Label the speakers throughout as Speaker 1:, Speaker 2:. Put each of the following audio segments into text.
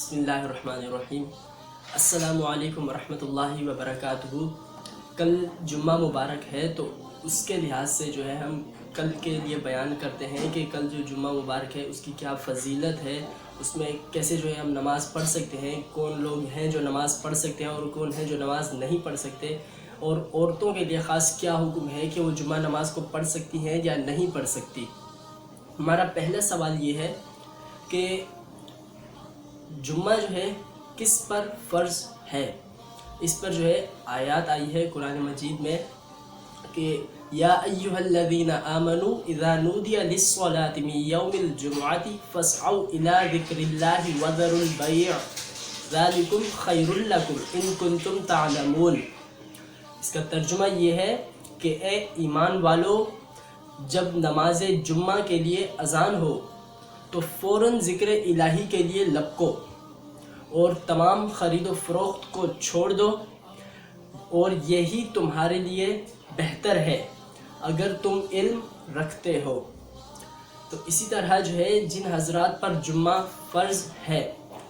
Speaker 1: بسم اللہ الرحمن الرحیم۔ السلام علیکم ورحمۃ اللہ وبرکاتہ۔ کل جمعہ مبارک ہے تو اس کے لحاظ سے جو ہے ہم کل کے لیے بیان کرتے ہیں کہ کل جو جمعہ مبارک ہے اس کی کیا فضیلت ہے، اس میں کیسے جو ہے ہم نماز پڑھ سکتے ہیں، کون لوگ ہیں جو نماز پڑھ سکتے ہیں اور کون ہیں جو نماز نہیں پڑھ سکتے، اور عورتوں کے لیے خاص کیا حکم ہے کہ وہ جمعہ نماز کو پڑھ سکتی ہیں یا نہیں پڑھ سکتی۔ ہمارا پہلا سوال یہ ہے کہ جمعہ جو ہے کس پر فرض ہے۔ اس پر جو ہے آیات آئی ہے قرآن مجید میں کہ یا ایھا الذین آمنوا اذا نودی للصلاۃ من یوم الجمعۃ فاسعوا الی ذکر اللہ وذروا البیع ذلکم خیر لکم ان کنتم تعلمون۔ اس کا ترجمہ یہ ہے کہ اے ایمان والو، جب نماز جمعہ کے لیے اذان ہو تو فوراً ذکر الہی کے لیے لپکو اور تمام خرید و فروخت کو چھوڑ دو، اور یہی تمہارے لیے بہتر ہے اگر تم علم رکھتے ہو۔ تو اسی طرح جو ہے جن حضرات پر جمعہ فرض ہے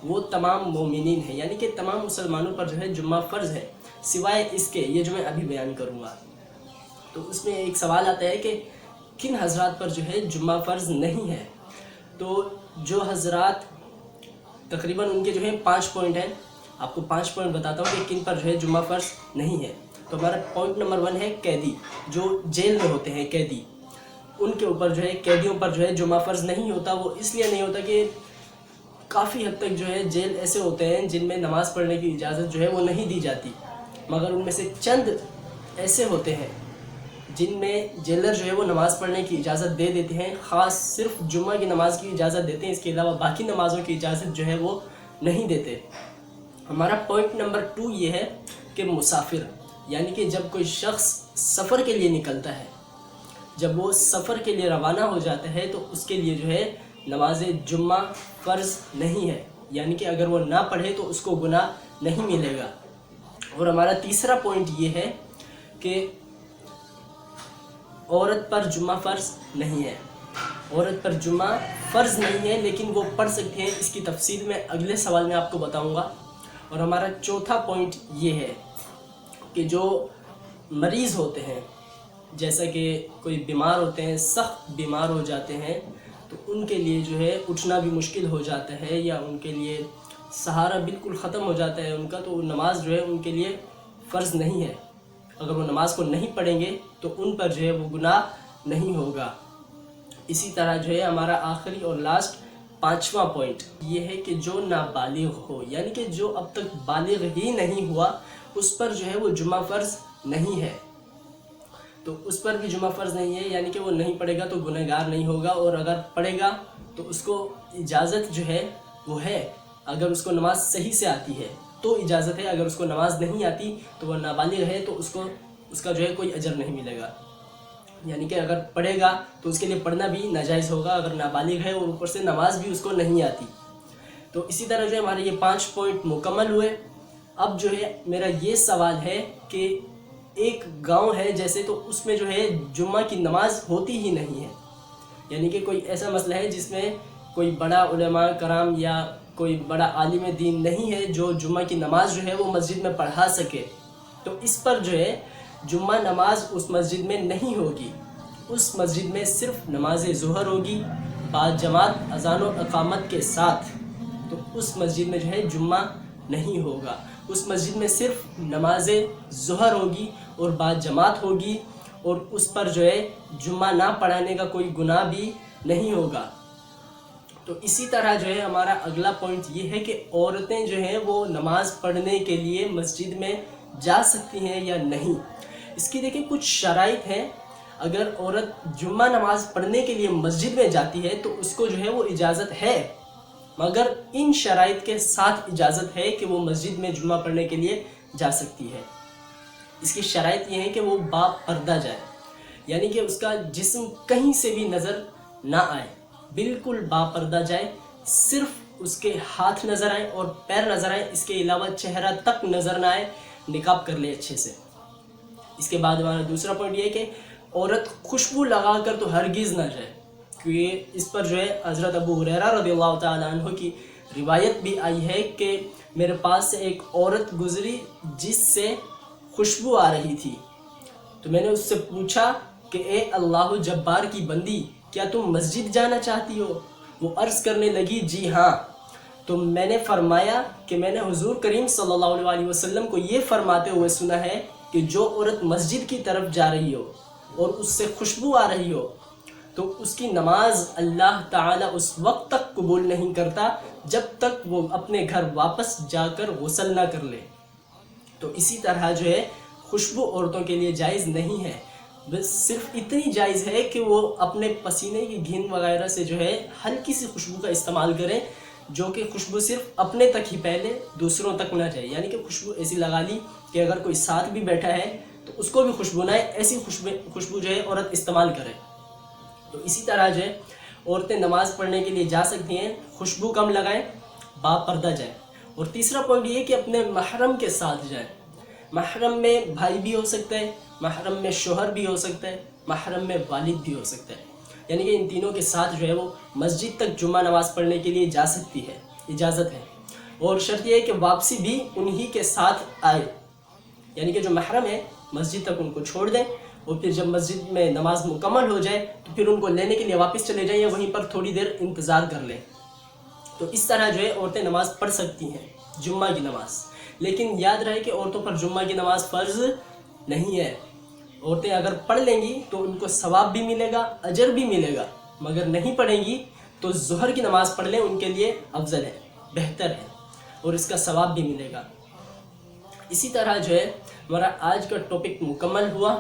Speaker 1: وہ تمام مومنین ہیں، یعنی کہ تمام مسلمانوں پر جو ہے جمعہ فرض ہے، سوائے اس کے یہ جو میں ابھی بیان کروں گا۔ تو اس میں ایک سوال آتا ہے کہ کن حضرات پر جو ہے جمعہ فرض نہیں ہے۔ تو جو حضرات تقریباً ان کے جو ہے 5 پوائنٹ ہیں، آپ کو 5 پوائنٹ بتاتا ہوں کہ کن پر جو ہے جمعہ فرض نہیں ہے۔ تو ہمارا پوائنٹ نمبر 1 ہے قیدی، جو جیل میں ہوتے ہیں قیدی، ان کے اوپر جو ہے قیدیوں پر جو ہے جمعہ فرض نہیں ہوتا۔ وہ اس لیے نہیں ہوتا کہ کافی حد تک جو ہے جیل ایسے ہوتے ہیں جن میں نماز پڑھنے کی اجازت جو ہے وہ نہیں دی جاتی، مگر ان میں سے چند ایسے ہوتے ہیں جن میں جیلر جو ہے وہ نماز پڑھنے کی اجازت دے دیتے ہیں، خاص صرف جمعہ کی نماز کی اجازت دیتے ہیں، اس کے علاوہ باقی نمازوں کی اجازت جو ہے وہ نہیں دیتے۔ ہمارا پوائنٹ نمبر 2 یہ ہے کہ مسافر، یعنی کہ جب کوئی شخص سفر کے لیے نکلتا ہے، جب وہ سفر کے لیے روانہ ہو جاتا ہے تو اس کے لیے جو ہے نماز جمعہ فرض نہیں ہے، یعنی کہ اگر وہ نہ پڑھے تو اس کو گناہ نہیں ملے گا۔ اور ہمارا تیسرا پوائنٹ یہ ہے کہ عورت پر جمعہ فرض نہیں ہے۔ عورت پر جمعہ فرض نہیں ہے لیکن وہ پڑھ سکتے ہیں، اس کی تفصیل میں اگلے سوال میں آپ کو بتاؤں گا۔ اور ہمارا چوتھا پوائنٹ یہ ہے کہ جو مریض ہوتے ہیں، جیسا کہ کوئی بیمار ہوتے ہیں، سخت بیمار ہو جاتے ہیں، تو ان کے لیے جو ہے اٹھنا بھی مشکل ہو جاتا ہے، یا ان کے لیے سہارا بالکل ختم ہو جاتا ہے ان کا، تو نماز جو ہے ان کے لیے فرض نہیں ہے۔ اگر وہ نماز کو نہیں پڑھیں گے تو ان پر جو ہے وہ گناہ نہیں ہوگا۔ اسی طرح جو ہے ہمارا آخری اور لاسٹ 5واں پوائنٹ یہ ہے کہ جو نابالغ ہو، یعنی کہ جو اب تک بالغ ہی نہیں ہوا، اس پر جو ہے وہ جمعہ فرض نہیں ہے۔ تو اس پر بھی جمعہ فرض نہیں ہے، یعنی کہ وہ نہیں پڑھے گا تو گنہگار نہیں ہوگا، اور اگر پڑھے گا تو اس کو اجازت جو ہے وہ ہے، اگر اس کو نماز صحیح سے آتی ہے تو اجازت ہے، اگر اس کو نماز نہیں آتی تو وہ نابالغ ہے تو اس کا جو ہے کوئی اجر نہیں ملے گا، یعنی کہ اگر پڑھے گا تو اس کے لیے پڑھنا بھی ناجائز ہوگا اگر نابالغ ہے اور اوپر سے نماز بھی اس کو نہیں آتی۔ تو اسی طرح جو ہے ہمارے یہ 5 پوائنٹ مکمل ہوئے۔ اب جو ہے میرا یہ سوال ہے کہ ایک گاؤں ہے جیسے، تو اس میں جو ہے جمعہ کی نماز ہوتی ہی نہیں ہے، یعنی کہ کوئی ایسا مسئلہ ہے جس میں کوئی بڑا علماء کرام یا کوئی بڑا عالم دین نہیں ہے جو جمعہ کی نماز جو ہے وہ مسجد میں پڑھا سکے، تو اس پر جو ہے جمعہ نماز اس مسجد میں نہیں ہوگی۔ اس مسجد میں صرف نماز ظہر ہوگی باجماعت اذان و اقامت کے ساتھ، تو اس مسجد میں جو ہے جمعہ نہیں ہوگا۔ اس مسجد میں صرف نماز ظہر ہوگی اور باجماعت ہوگی، اور اس پر جو ہے جمعہ نہ پڑھانے کا کوئی گناہ بھی نہیں ہوگا۔ تو اسی طرح جو ہے ہمارا اگلا پوائنٹ یہ ہے کہ عورتیں جو ہیں وہ نماز پڑھنے کے لیے مسجد میں جا سکتی ہیں یا نہیں۔ اس کی دیکھیں کچھ شرائط ہیں۔ اگر عورت جمعہ نماز پڑھنے کے لیے مسجد میں جاتی ہے تو اس کو جو ہے وہ اجازت ہے، مگر ان شرائط کے ساتھ اجازت ہے کہ وہ مسجد میں جمعہ پڑھنے کے لیے جا سکتی ہے۔ اس کی شرائط یہ ہے کہ وہ با پردہ جائے، یعنی کہ اس کا جسم کہیں سے بھی نظر نہ آئے، بالکل با پردہ جائے، صرف اس کے ہاتھ نظر آئیں اور پیر نظر آئیں، اس کے علاوہ چہرہ تک نظر نہ آئے، نقاب کر لے اچھے سے۔ اس کے بعد ہمارا دوسرا پوائنٹ یہ ہے کہ عورت خوشبو لگا کر تو ہرگز نہ جائے، کیونکہ اس پر جو ہے حضرت ابو ہریرہ رضی اللہ تعالیٰ عنہ کی روایت بھی آئی ہے کہ میرے پاس سے ایک عورت گزری جس سے خوشبو آ رہی تھی، تو میں نے اس سے پوچھا کہ اے اللہ جبار کی بندی، کیا تم مسجد جانا چاہتی ہو؟ وہ عرض کرنے لگی جی ہاں۔ تو میں نے فرمایا کہ میں نے حضور کریم صلی اللہ علیہ وسلم کو یہ فرماتے ہوئے سنا ہے کہ جو عورت مسجد کی طرف جا رہی ہو اور اس سے خوشبو آ رہی ہو تو اس کی نماز اللہ تعالیٰ اس وقت تک قبول نہیں کرتا جب تک وہ اپنے گھر واپس جا کر غسل نہ کر لے۔ تو اسی طرح جو ہے خوشبو عورتوں کے لیے جائز نہیں ہے، بس صرف اتنی جائز ہے کہ وہ اپنے پسینے کی گھن وغیرہ سے جو ہے ہلکی سی خوشبو کا استعمال کریں، جو کہ خوشبو صرف اپنے تک ہی پھیلے، دوسروں تک نہ جائے۔ یعنی کہ خوشبو ایسی لگا لی کہ اگر کوئی ساتھ بھی بیٹھا ہے تو اس کو بھی خوشبو نہ آئے، ایسی خوشبو جو ہے عورت استعمال کرے۔ تو اسی طرح جو ہے عورتیں نماز پڑھنے کے لیے جا سکتی ہیں، خوشبو کم لگائیں، با پردہ جائیں۔ اور تیسرا پوائنٹ یہ ہے کہ اپنے محرم کے ساتھ جائیں۔ محرم میں بھائی بھی ہو سکتا ہے، محرم میں شوہر بھی ہو سکتا ہے، محرم میں والد بھی ہو سکتا ہے، یعنی کہ ان تینوں کے ساتھ جو ہے وہ مسجد تک جمعہ نماز پڑھنے کے لیے جا سکتی ہے، اجازت ہے۔ اور شرط یہ ہے کہ واپسی بھی انہی کے ساتھ آئے، یعنی کہ جو محرم ہے مسجد تک ان کو چھوڑ دیں، اور پھر جب مسجد میں نماز مکمل ہو جائے تو پھر ان کو لینے کے لیے واپس چلے جائیں یا وہیں پر تھوڑی دیر انتظار کر لیں۔ تو اس طرح جو ہے عورتیں نماز پڑھ سکتی ہیں، جمعہ کی نماز۔ لیکن یاد رہے کہ عورتوں پر جمعہ کی نماز فرض نہیں ہے۔ عورتیں اگر پڑھ لیں گی تو ان کو ثواب بھی ملے گا، اجر بھی ملے گا، مگر نہیں پڑھیں گی تو ظہر کی نماز پڑھ لیں، ان کے لیے افضل ہے، بہتر ہے، اور اس کا ثواب بھی ملے گا۔ اسی طرح جو ہے ہمارا آج کا ٹاپک مکمل ہوا۔